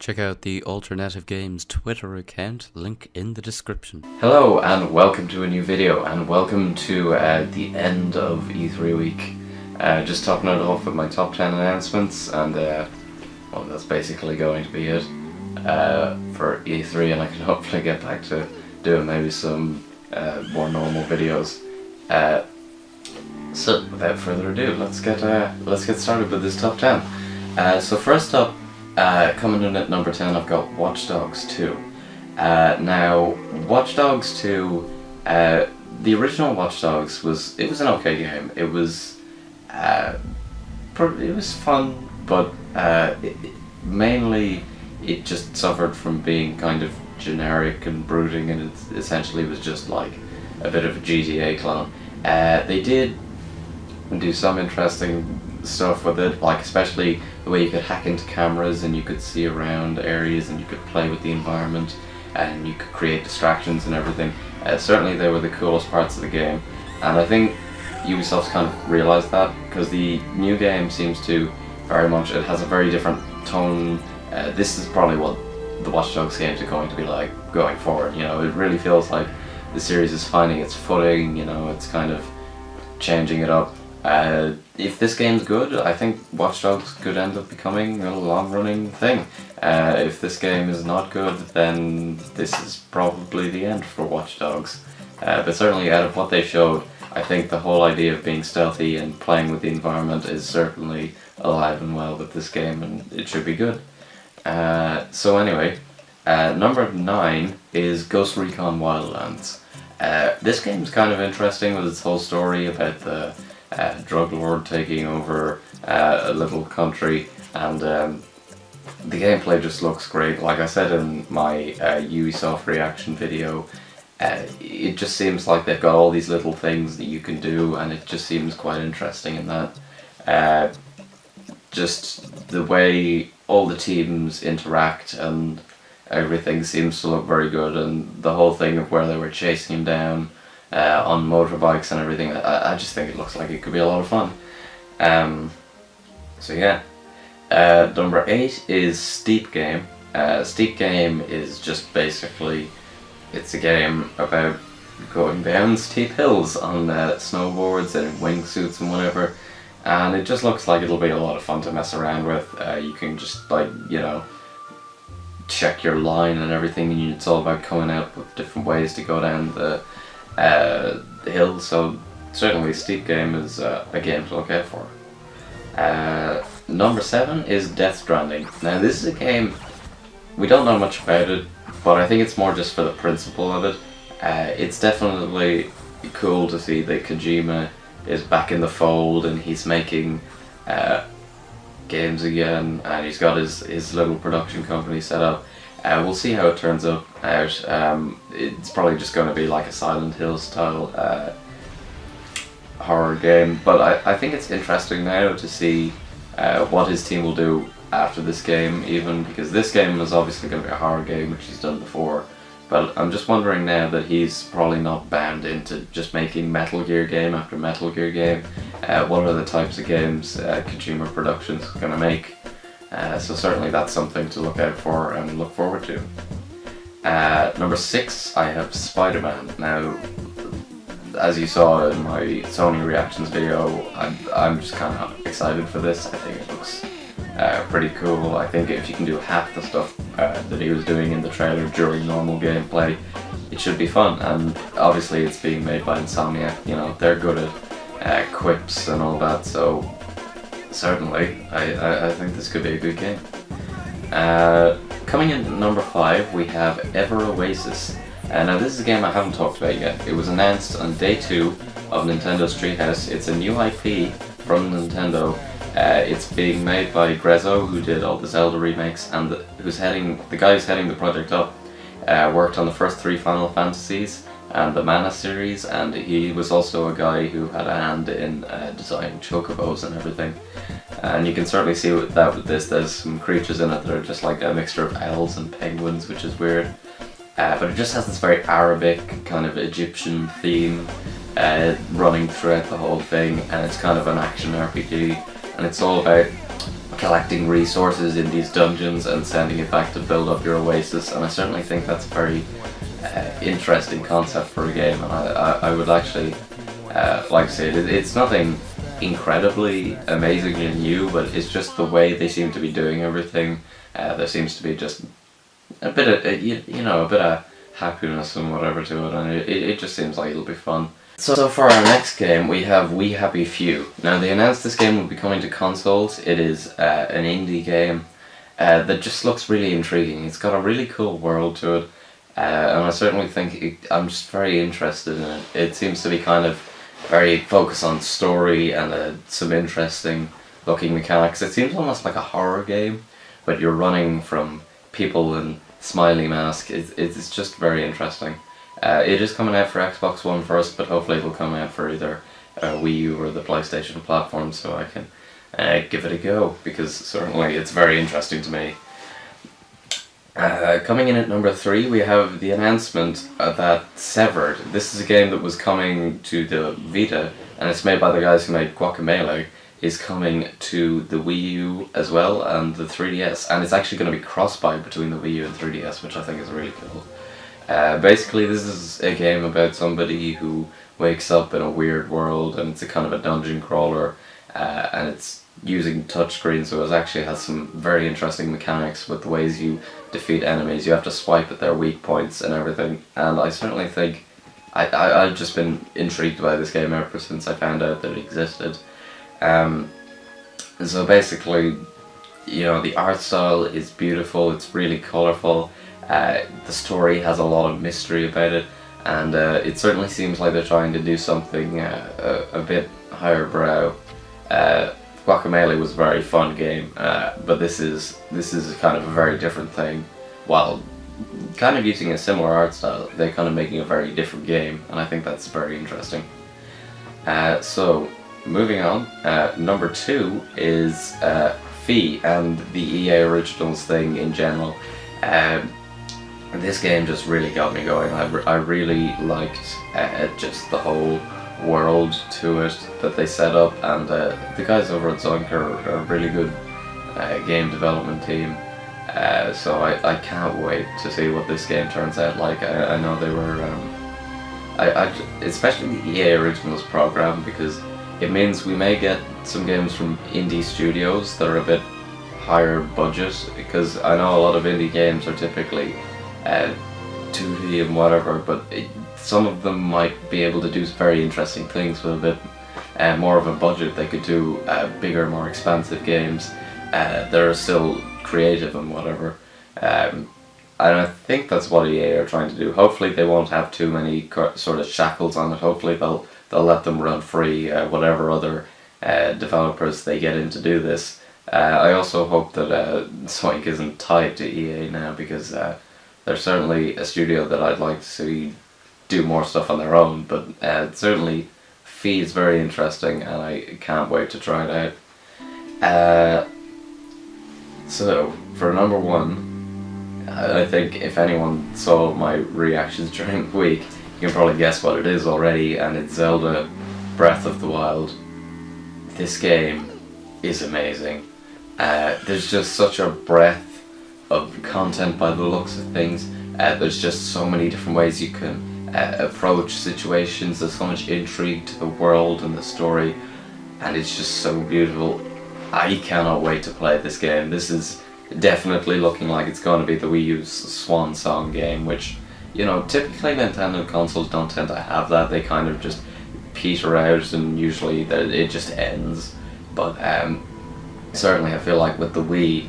Check out the Alternative Games Twitter account, link in the description. Hello and welcome to a new video, and welcome to the end of E3 week. Just topping it off with my top 10 announcements, and well, that's basically going to be it for E3, and I can hopefully get back to doing maybe some more normal videos. So without further ado, let's get started with this top 10. So first up, coming in at number 10, I've got Watch Dogs 2. Now, Watch Dogs 2, the original Watch Dogs was an okay game. It was fun, but mainly it just suffered from being kind of generic and brooding, and it essentially was just like a bit of a GTA clone. They did do some interesting stuff with it, like especially the way you could hack into cameras and you could see around areas and you could play with the environment and you could create distractions and everything. Certainly they were the coolest parts of the game, and I think Ubisoft's kind of realised that, because the new game seems to it has a very different tone. This is probably what the Watch Dogs games are going to be like going forward. You know, it really feels like the series is finding its footing, you know, it's kind of changing it up. If this game's good, I think Watch Dogs could end up becoming a long-running thing. If this game is not good, then this is probably the end for Watch Dogs. But certainly out of what they showed, I think the whole idea of being stealthy and playing with the environment is certainly alive and well with this game, and it should be good. So anyway, number 9 is Ghost Recon Wildlands. This game's kind of interesting with its whole story about the drug lord taking over a little country, and the gameplay just looks great. Like I said in my Ubisoft reaction video, it just seems like they've got all these little things that you can do, and it just seems quite interesting in that. Just the way all the teams interact and everything seems to look very good, and the whole thing of where they were chasing him down on motorbikes and everything, I just think it looks like it could be a lot of fun. So yeah. Number 8 is Steep Game. Steep Game is just basically, it's a game about going down steep hills on snowboards and wingsuits and whatever, and it just looks like it'll be a lot of fun to mess around with. You can just, like, you know, check your line and everything, and it's all about coming out with different ways to go down the hill. So certainly Steep Game is a game to look out for. Number 7 is Death Stranding. Now this is a game, we don't know much about it, but I think it's more just for the principle of it. It's definitely cool to see that Kojima is back in the fold, and he's making games again, and he's got his little production company set up. We'll see how it turns out. It's probably just going to be like a Silent Hill style horror game, but I think it's interesting now to see what his team will do after this game, even because this game is obviously going to be a horror game, which he's done before. But I'm just wondering now that he's probably not bound into just making Metal Gear game after Metal Gear game. What are the types of games Kojima Productions going to make? So certainly that's something to look out for and look forward to. Number 6, I have SpiderMan. Now, as you saw in my Sony reactions video, I'm just kind of excited for this. I think it looks pretty cool. I think if you can do half the stuff that he was doing in the trailer during normal gameplay, it should be fun. And obviously it's being made by Insomniac, you know, they're good at quips and all that, so certainly I think this could be a good game. Coming in at number 5, we have Ever Oasis. Now this is a game I haven't talked about yet. It was announced on day 2 of Nintendo's Treehouse. It's a new IP from Nintendo. It's being made by Grezzo, who did all the Zelda remakes, and the guy who's heading the project up worked on the first 3 Final Fantasies and the Mana series, and he was also a guy who had a hand in designing chocobos and everything. And you can certainly see with this, there's some creatures in it that are just like a mixture of owls and penguins, which is weird. But it just has this very Arabic, kind of Egyptian theme running throughout the whole thing, and it's kind of an action RPG, and it's all about collecting resources in these dungeons and sending it back to build up your Oasis, and I certainly think that's a very interesting concept for a game, and I would actually like to say it's nothing incredibly amazingly new, but it's just the way they seem to be doing everything. There seems to be just a bit of a bit of happiness and whatever to it, and it just seems like it'll be fun. So for our next game we have We Happy Few. Now they announced this game will be coming to consoles. It is an indie game that just looks really intriguing. It's got a really cool world to it, and I certainly think I'm just very interested in it. It seems to be kind of very focused on story and some interesting looking mechanics. It seems almost like a horror game, but you're running from people in smiley mask. It's just very interesting. It is coming out for Xbox One first, but hopefully it will come out for either Wii U or the PlayStation platform, so I can give it a go, because certainly it's very interesting to me. Coming in at number 3, we have the announcement that Severed. This is a game that was coming to the Vita, and it's made by the guys who made Guacamelee, is coming to the Wii U as well, and the 3DS, and it's actually going to be cross-buy between the Wii U and 3DS, which I think is really cool. Basically this is a game about somebody who wakes up in a weird world, and it's a kind of a dungeon crawler, and it's using touchscreen, so it actually has some very interesting mechanics with the ways you defeat enemies. You have to swipe at their weak points and everything, and I certainly think I've just been intrigued by this game ever since I found out that it existed. So basically, the art style is beautiful, it's really colourful, the story has a lot of mystery about it, and it certainly seems like they're trying to do something a bit higher brow. Guacamelee was a very fun game, but this is kind of a very different thing. While kind of using a similar art style, they're kind of making a very different game, and I think that's very interesting. So moving on, number 2 is Fee and the EA Originals thing in general. This game just really got me going. I really liked just the whole world to it that they set up, and the guys over at Zunk are a really good game development team, so I can't wait to see what this game turns out like. I know they were especially the EA Originals program, because it means we may get some games from indie studios that are a bit higher budget, because I know a lot of indie games are typically 2D and whatever, but some of them might be able to do very interesting things with a bit more of a budget. They could do bigger, more expansive games that are still creative and whatever. And I think that's what EA are trying to do. Hopefully they won't have too many sort of shackles on it. Hopefully they'll let them run free, whatever other developers they get in to do this. I also hope that Zoink isn't tied to EA now, because they're certainly a studio that I'd like to see do more stuff on their own, but certainly Fee is very interesting, and I can't wait to try it out. So for number 1, I think if anyone saw my reactions during the week, you can probably guess what it is already, and it's Zelda Breath of the Wild. This game is amazing. There's just such a breadth of content by the looks of things. There's just so many different ways you can approach situations. There's so much intrigue to the world and the story, and it's just so beautiful. I cannot wait to play this game. This is definitely looking like it's going to be the Wii U's swan song game, which, typically Nintendo consoles don't tend to have that. They kind of just peter out, and usually it just ends. But certainly I feel like with the Wii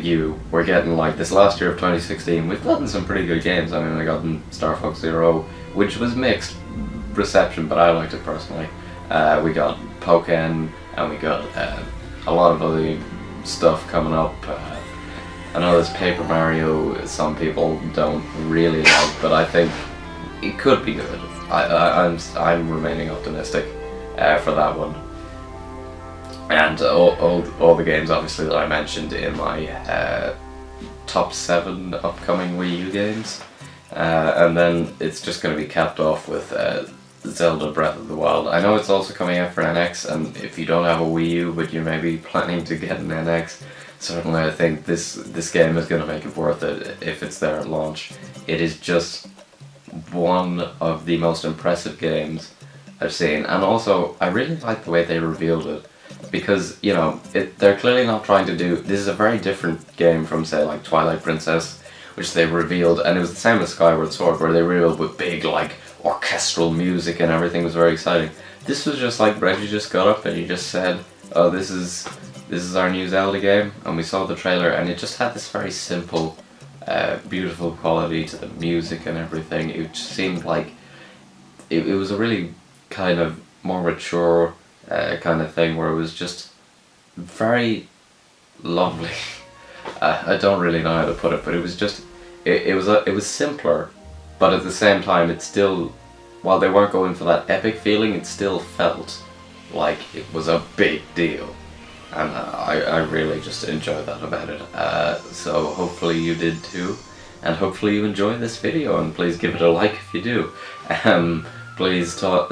U, we're getting, like, this last year of 2016, we've gotten some pretty good games. I mean, we got Star Fox Zero, which was mixed reception, but I liked it personally. We got Pokken, and we got a lot of other stuff coming up. I know there's Paper Mario, some people don't really like, but I think it could be good. I'm remaining optimistic for that one. And all the games, obviously, that I mentioned in my top 7 upcoming Wii U games. And then it's just going to be capped off with Zelda Breath of the Wild. I know it's also coming out for NX, and if you don't have a Wii U, but you're maybe planning to get an NX, certainly I think this game is going to make it worth it if it's there at launch. It is just one of the most impressive games I've seen, and also I really like the way they revealed it, because, you know, they're clearly not trying to do... This is a very different game from, say, like Twilight Princess, which they revealed, and it was the same as Skyward Sword, where they revealed with big, like, orchestral music and everything was very exciting. This was just like, Reggie just got up and he just said, oh, this is our new Zelda game, and we saw the trailer, and it just had this very simple, beautiful quality to the music and everything. It just seemed like it was a really kind of more mature kind of thing, where it was just very lovely. I don't really know how to put it, but it was just it was simpler, but at the same time it still, while they weren't going for that epic feeling, it still felt like it was a big deal, and I really just enjoyed that about it. So hopefully you did too, and hopefully you enjoyed this video, and please give it a like if you do. Please tell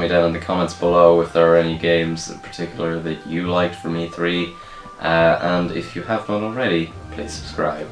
me down in the comments below if there are any games in particular that you liked from E3, and if you have not already, please subscribe.